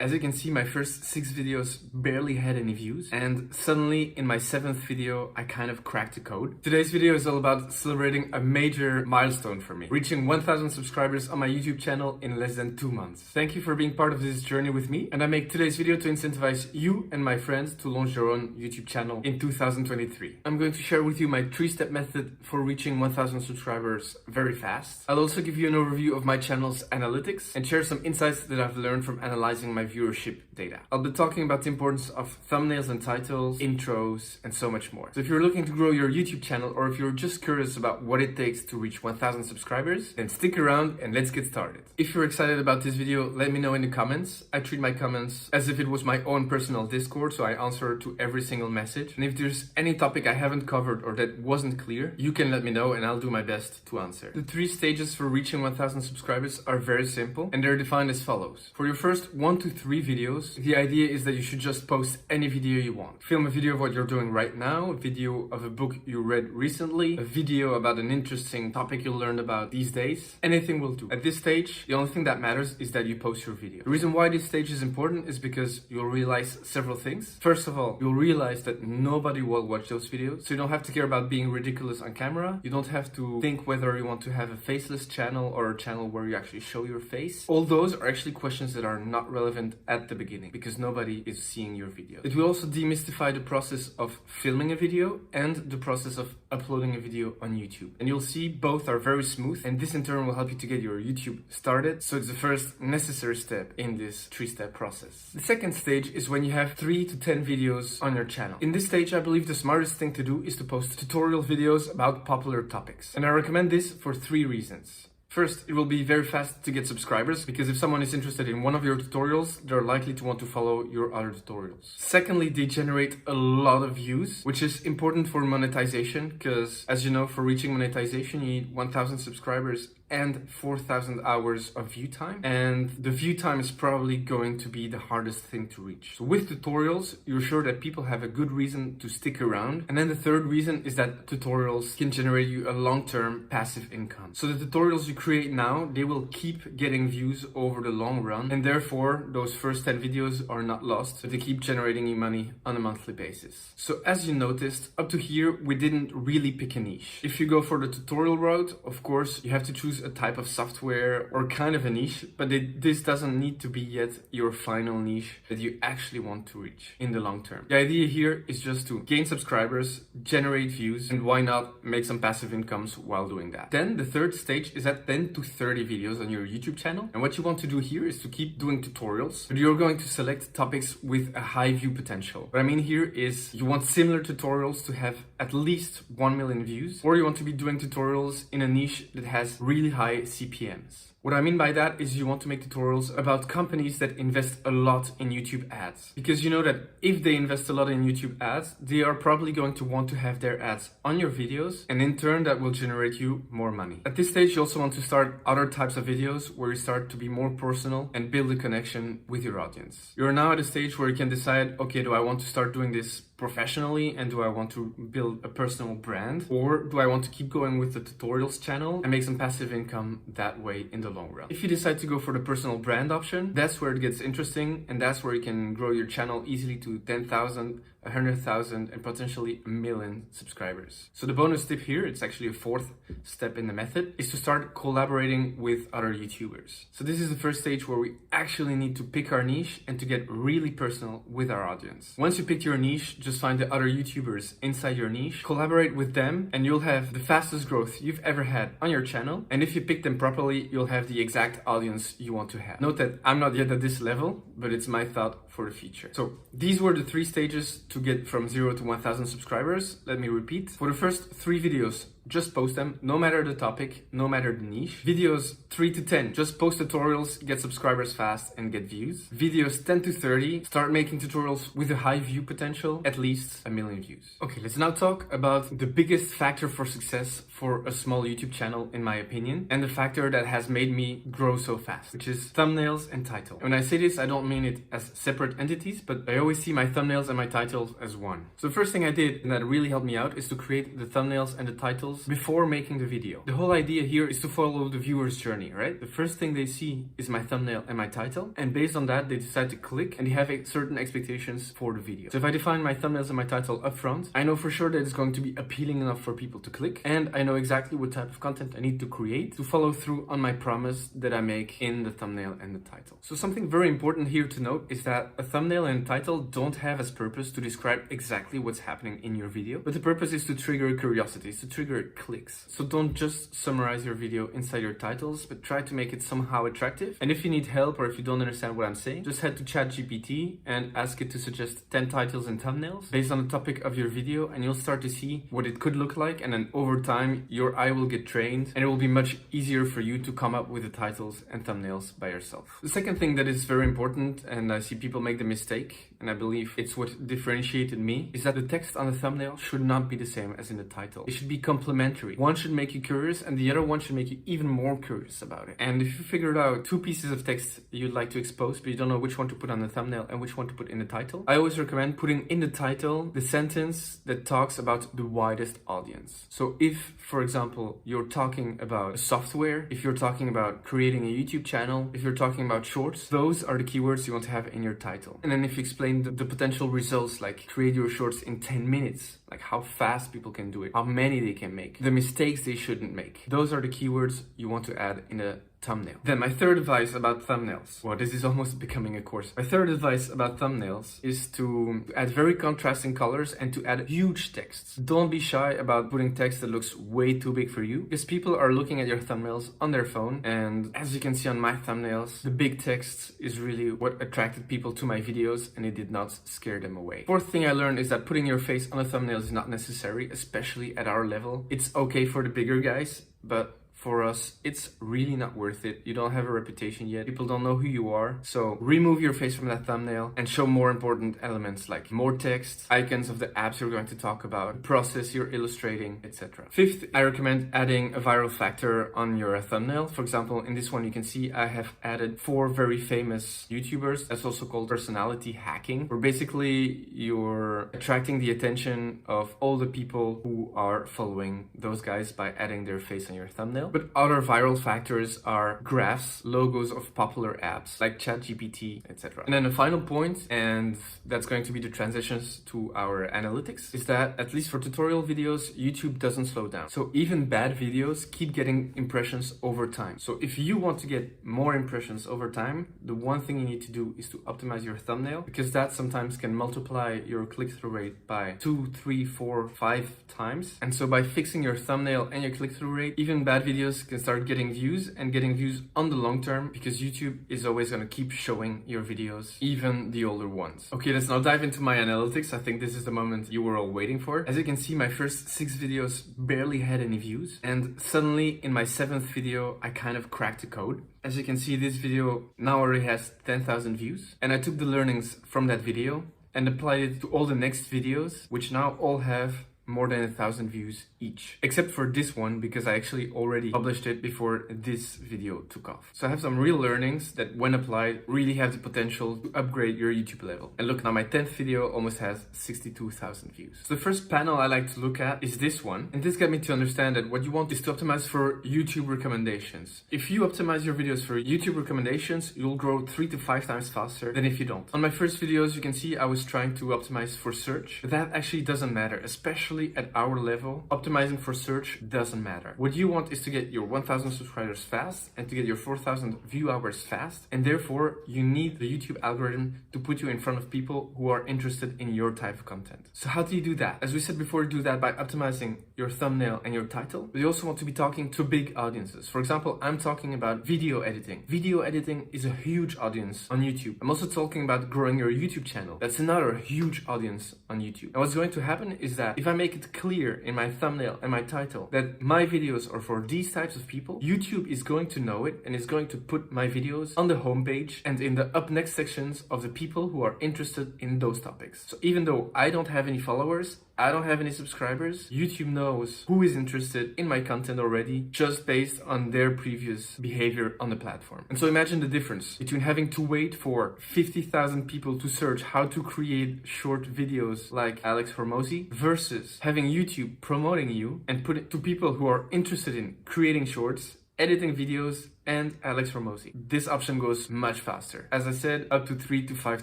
As you can see, my first 6 videos barely had any views, and suddenly in my 7th video, I kind of cracked the code. Today's video is all about celebrating a major milestone for me, reaching 1000 subscribers on my YouTube channel in less than 2 months. Thank you for being part of this journey with me, and I make today's video to incentivize you and my friends to launch your own YouTube channel in 2023. I'm going to share with you my 3-step method for reaching 1000 subscribers very fast. I'll also give you an overview of my channel's analytics and share some insights that I've learned from analyzing my viewership data. I'll be talking about the importance of thumbnails and titles, intros, and so much more. So if you're looking to grow your YouTube channel, or if you're just curious about what it takes to reach 1000 subscribers, then stick around and let's get started. If you're excited about this video, let me know in the comments. I treat my comments as if it was my own personal Discord, so I answer to every single message. And if there's any topic I haven't covered or that wasn't clear, you can let me know and I'll do my best to answer. The 3 stages for reaching 1000 subscribers are very simple, and they're defined as follows. For your first 1 to 3 videos, the idea is that you should just post any video you want. Film a video of what you're doing right now, a video of a book you read recently, a video about an interesting topic you learned about these days. Anything will do. At this stage, the only thing that matters is that you post your video. The reason why this stage is important is because you'll realize several things. First of all, you'll realize that nobody will watch those videos, so you don't have to care about being ridiculous on camera. You don't have to think whether you want to have a faceless channel or a channel where you actually show your face. All those are actually questions that are not relevant at the beginning, because nobody is seeing your video. It will also demystify the process of filming a video and the process of uploading a video on YouTube. And you'll see both are very smooth, and this in turn will help you to get your YouTube started. So it's the first necessary step in this 3-step process. The second stage is when you have 3 to 10 videos on your channel. In this stage, I believe the smartest thing to do is to post tutorial videos about popular topics. And I recommend this for 3 reasons. First, it will be very fast to get subscribers, because if someone is interested in one of your tutorials, they're likely to want to follow your other tutorials. Secondly, they generate a lot of views, which is important for monetization, because as you know, for reaching monetization, you need 1000 subscribers and 4000 hours of view time. And the view time is probably going to be the hardest thing to reach. So with tutorials, you're sure that people have a good reason to stick around. And then the third reason is that tutorials can generate you a long-term passive income. So the tutorials you create now, they will keep getting views over the long run. And therefore, those first 10 videos are not lost, but they keep generating you money on a monthly basis. So as you noticed, up to here, we didn't really pick a niche. If you go for the tutorial route, of course, you have to choose a type of software or kind of a niche, but this doesn't need to be yet your final niche that you actually want to reach in the long term. The idea here is just to gain subscribers, generate views, and why not make some passive incomes while doing that. Then the third stage is at 10 to 30 videos on your YouTube channel. And what you want to do here is to keep doing tutorials, but you're going to select topics with a high view potential. What I mean here is you want similar tutorials to have at least 1 million views, or you want to be doing tutorials in a niche that has really high CPMs. What I mean by that is you want to make tutorials about companies that invest a lot in YouTube ads. Because you know that if they invest a lot in YouTube ads, they are probably going to want to have their ads on your videos, and in turn that will generate you more money. At this stage, you also want to start other types of videos where you start to be more personal and build a connection with your audience. You're now at a stage where you can decide, okay, do I want to start doing this professionally, and do I want to build a personal brand, or do I want to keep going with the tutorials channel and make some passive income that way in the long run? If you decide to go for the personal brand option, that's where it gets interesting, and that's where you can grow your channel easily to 10,000, 100,000, and potentially 1 million subscribers. So the bonus tip here, it's actually a 4th step in the method, is to start collaborating with other YouTubers. So this is the first stage where we actually need to pick our niche and to get really personal with our audience. Once you pick your niche, just find the other YouTubers inside your niche, collaborate with them, and you'll have the fastest growth you've ever had on your channel. And if you pick them properly, you'll have the exact audience you want to have. Note that I'm not yet at this level, but it's my thought for the future. So these were the 3 stages to get from 0 to 1000 subscribers. Let me repeat. For the first 3 videos, just post them, no matter the topic, no matter the niche. Videos 3 to 10, just post tutorials, get subscribers fast and get views. Videos 10 to 30, start making tutorials with a high view potential, at least 1 million views. Okay, let's now talk about the biggest factor for success for a small YouTube channel, in my opinion, and the factor that has made me grow so fast, which is thumbnails and title. When I say this, I don't mean it as separate entities, but I always see my thumbnails and my titles as one. So the first thing I did, and that really helped me out, is to create the thumbnails and the titles titles before making the video. The whole idea here is to follow the viewer's journey, right? The first thing they see is my thumbnail and my title, and based on that, they decide to click and they have certain expectations for the video. So if I define my thumbnails and my title up front, I know for sure that it's going to be appealing enough for people to click, and I know exactly what type of content I need to create to follow through on my promise that I make in the thumbnail and the title. So something very important here to note is that a thumbnail and title don't have as purpose to describe exactly what's happening in your video, but the purpose is to trigger curiosity, to trigger clicks. So don't just summarize your video inside your titles, but try to make it somehow attractive. And if you need help or if you don't understand what I'm saying, just head to ChatGPT and ask it to suggest 10 titles and thumbnails based on the topic of your video, and you'll start to see what it could look like, and then over time your eye will get trained and it will be much easier for you to come up with the titles and thumbnails by yourself. The second thing that is very important, and I see people make the mistake, and I believe it's what differentiated me, is that the text on the thumbnail should not be the same as in the title. It should be complementary. One should make you curious and the other one should make you even more curious about it. And if you figured out two pieces of text you'd like to expose, but you don't know which one to put on the thumbnail and which one to put in the title, I always recommend putting in the title the sentence that talks about the widest audience. So if, for example, you're talking about software, if you're talking about creating a YouTube channel, if you're talking about shorts, those are the keywords you want to have in your title. And then if you explain the potential results, like create your shorts in 10 minutes, like how fast people can do it, how many they can make, the mistakes they shouldn't make, those are the keywords you want to add in a thumbnail. Then my third advice about thumbnails. Well, this is almost becoming a course. My third advice about thumbnails is to add very contrasting colors and to add huge texts. Don't be shy about putting text that looks way too big for you, because people are looking at your thumbnails on their phone, and as you can see on my thumbnails, the big text is really what attracted people to my videos and it did not scare them away. Fourth thing I learned is that putting your face on a thumbnail is not necessary, especially at our level. It's okay for the bigger guys, but for us, it's really not worth it. You don't have a reputation yet. People don't know who you are. So remove your face from that thumbnail and show more important elements like more text, icons of the apps you're going to talk about, process you're illustrating, etc. Fifth, I recommend adding a viral factor on your thumbnail. For example, in this one, you can see I have added 4 very famous YouTubers. That's also called personality hacking, where basically you're attracting the attention of all the people who are following those guys by adding their face on your thumbnail. But other viral factors are graphs, logos of popular apps like ChatGPT, etc. And then the final point, and that's going to be the transitions to our analytics, is that at least for tutorial videos, YouTube doesn't slow down. So even bad videos keep getting impressions over time. So if you want to get more impressions over time, the one thing you need to do is to optimize your thumbnail, because that sometimes can multiply your click-through rate by 2, 3, 4, 5 times. And so by fixing your thumbnail and your click-through rate, even bad videos can start getting views, and getting views on the long term, because YouTube is always going to keep showing your videos, even the older ones. Okay, let's now dive into my analytics. I think this is the moment you were all waiting for. As you can see, my first 6 videos barely had any views, and suddenly in my 7th video I kind of cracked the code. As you can see, this video now already has 10,000 views, and I took the learnings from that video and applied it to all the next videos, which now all have more than 1,000 views each, except for this one, because I actually already published it before this video took off. So I have some real learnings that, when applied, really have the potential to upgrade your YouTube level. And look, now my 10th video almost has 62,000 views. So the first panel I like to look at is this one, and this got me to understand that what you want is to optimize for YouTube recommendations. If you optimize your videos for YouTube recommendations, you'll grow 3 to 5 times faster than if you don't. On my first videos, you can see I was trying to optimize for search, but that actually doesn't matter, especially at our level. Optimizing for search doesn't matter. What you want is to get your 1,000 subscribers fast and to get your 4,000 view hours fast, and therefore you need the YouTube algorithm to put you in front of people who are interested in your type of content. So how do you do that? As we said before, you do that by optimizing your thumbnail and your title, but you also want to be talking to big audiences. For example, I'm talking about video editing. Video editing is a huge audience on YouTube. I'm also talking about growing your YouTube channel. That's another huge audience on YouTube. And what's going to happen is that if I make it clear in my thumbnail and my title that my videos are for these types of people, YouTube is going to know it and is going to put my videos on the homepage and in the up next sections of the people who are interested in those topics. So even though I don't have any followers, I don't have any subscribers, YouTube knows who is interested in my content already just based on their previous behavior on the platform. And so imagine the difference between having to wait for 50,000 people to search how to create short videos like Alex Hormozy versus having YouTube promoting you and put it to people who are interested in creating shorts, editing videos, and Alex Hormozy. This option goes much faster. As I said, up to 3 to 5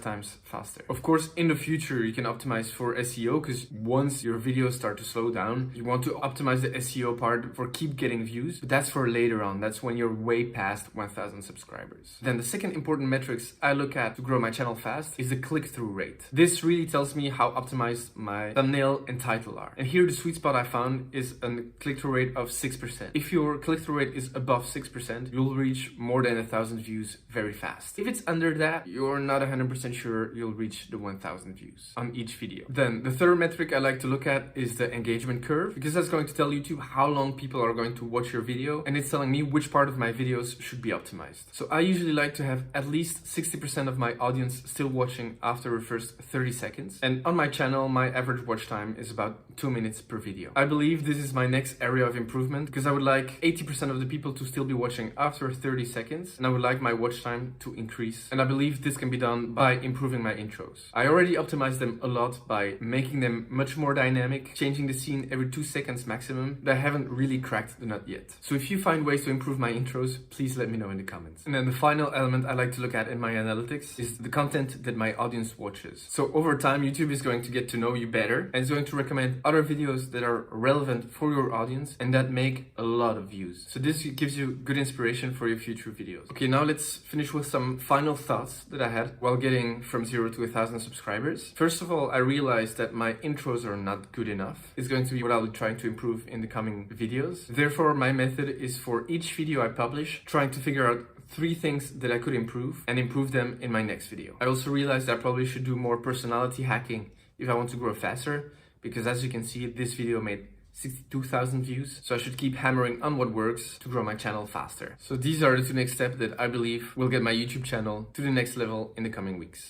times faster. Of course, in the future, you can optimize for SEO because once your videos start to slow down, you want to optimize the SEO part for keep getting views, but that's for later on. That's when you're way past 1,000 subscribers. Then the second important metrics I look at to grow my channel fast is the click-through rate. This really tells me how optimized my thumbnail and title are. And here the sweet spot I found is a click-through rate of 6%. If your click-through rate is above 6%, you'll reach more than 1,000 views very fast. If it's under that, you're not 100% sure you'll reach the 1,000 views on each video. Then the third metric I like to look at is the engagement curve, because that's going to tell YouTube how long people are going to watch your video, and it's telling me which part of my videos should be optimized. So I usually like to have at least 60% of my audience still watching after the first 30 seconds. And on my channel, my average watch time is about 2 minutes per video. I believe this is my next area of improvement because I would like 80% of the people to still be watching after 30 seconds, and I would like my watch time to increase. And I believe this can be done by improving my intros. I already optimized them a lot by making them much more dynamic, changing the scene every 2 seconds maximum, but I haven't really cracked the nut yet. So if you find ways to improve my intros, please let me know in the comments. And then the final element I like to look at in my analytics is the content that my audience watches. So over time, YouTube is going to get to know you better and it's going to recommend other videos that are relevant for your audience and that make a lot of views. So this gives you good inspiration for your future videos. Okay, now let's finish with some final thoughts that I had while getting from 0 to 1,000 subscribers. First of all, I realized that my intros are not good enough. It's going to be what I'll be trying to improve in the coming videos. Therefore, my method is for each video I publish, trying to figure out 3 things that I could improve and improve them in my next video. I also realized I probably should do more personality hacking if I want to grow faster, because as you can see, this video made 62,000 views. So I should keep hammering on what works to grow my channel faster. So these are the 2 next steps that I believe will get my YouTube channel to the next level in the coming weeks.